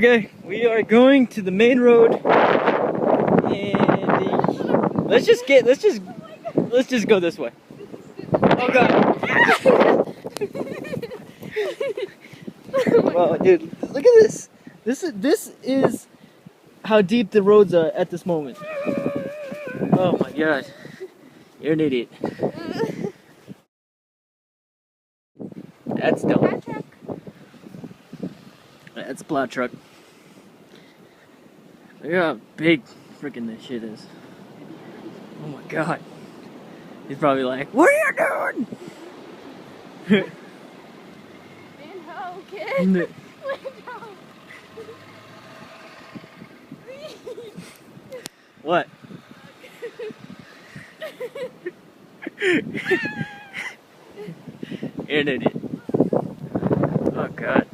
Okay, we are going to the main road, and let's just go this way. Oh god. Wow, dude, look at this. This is how deep the roads are at this moment. Oh my god. You're an idiot. That's dumb. That's a plow truck. Look how big freaking this shit is. Oh my god. He's probably like, what are you doing? Land-ho, kid. Land-ho. What? You're an idiot. Oh god.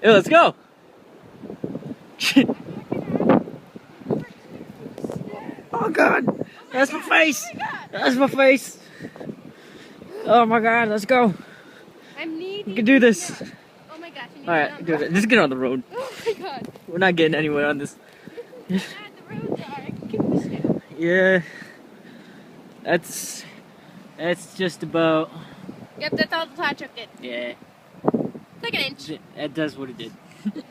Hey, let's go. Oh god, that's my face. That's my face. Oh my god, let's go. We can do this. Oh my gosh. All right, do it. Just get on the road. Oh my god. We're not getting anywhere on this. The roads are. I can push you. Yeah, that's just about. Yep, that's all the plow truck did. Yeah. It's like an inch. That does what it did. It's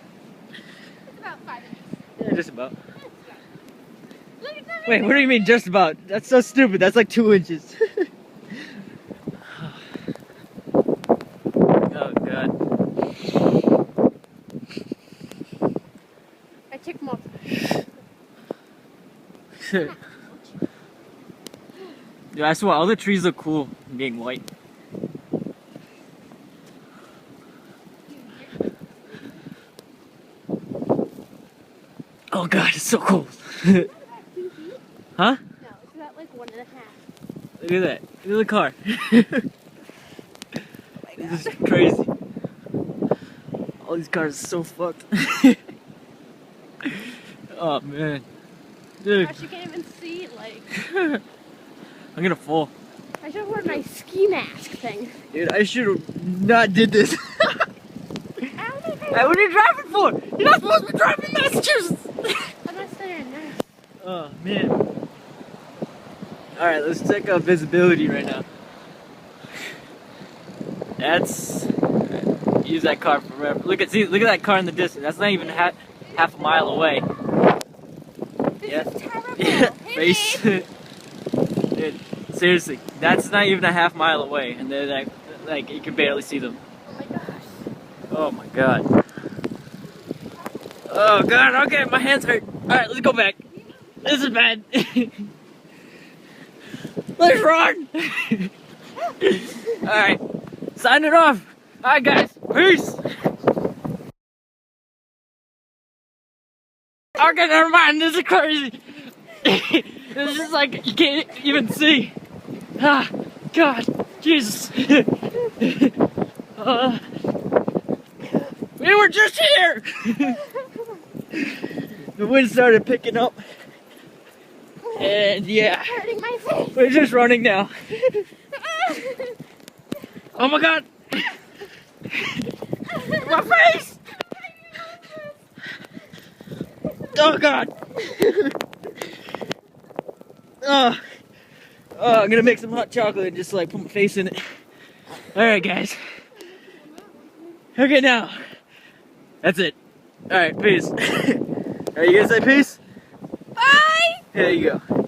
about 5 inches. Yeah, just about. Look at that. Wait, what do you mean just about? That's so stupid. That's like 2 inches. Oh god. I took more. Dude, I swear all the trees look cool being white. Oh god, it's so cold. Huh? No, it's about like 1.5. Look at that. Look at the car. This is crazy. All these cars are so fucked. Oh man. Dude. Gosh, you can't even see, like. I'm gonna fall. I should have worn my ski mask thing. Dude, I should have not did this. What are you driving for? You're not supposed to be driving in Massachusetts. I'm not studying nurse. Oh man. Alright, let's check out visibility right now. That's use that car forever. Look at that car in the distance. That's not even half a mile away. Yeah. Yeah. Face. Dude, seriously, that's not even a half mile away, and they're like you can barely see them. Oh my gosh. Oh my god. Oh god, okay, my hands hurt. Alright, let's go back. This is bad. Let's run! Alright, sign it off. Alright guys, peace! Okay, never mind, this is crazy. This is like, you can't even see. Ah, god, Jesus. We were just here! The wind started picking up. And yeah, Hurting my face. we're just running now. Oh my god! My face! Oh god! Oh, I'm gonna make some hot chocolate and just like put my face in it. Alright guys. Okay now. That's it. Alright, peace. Are you gonna say peace? Bye! There you go.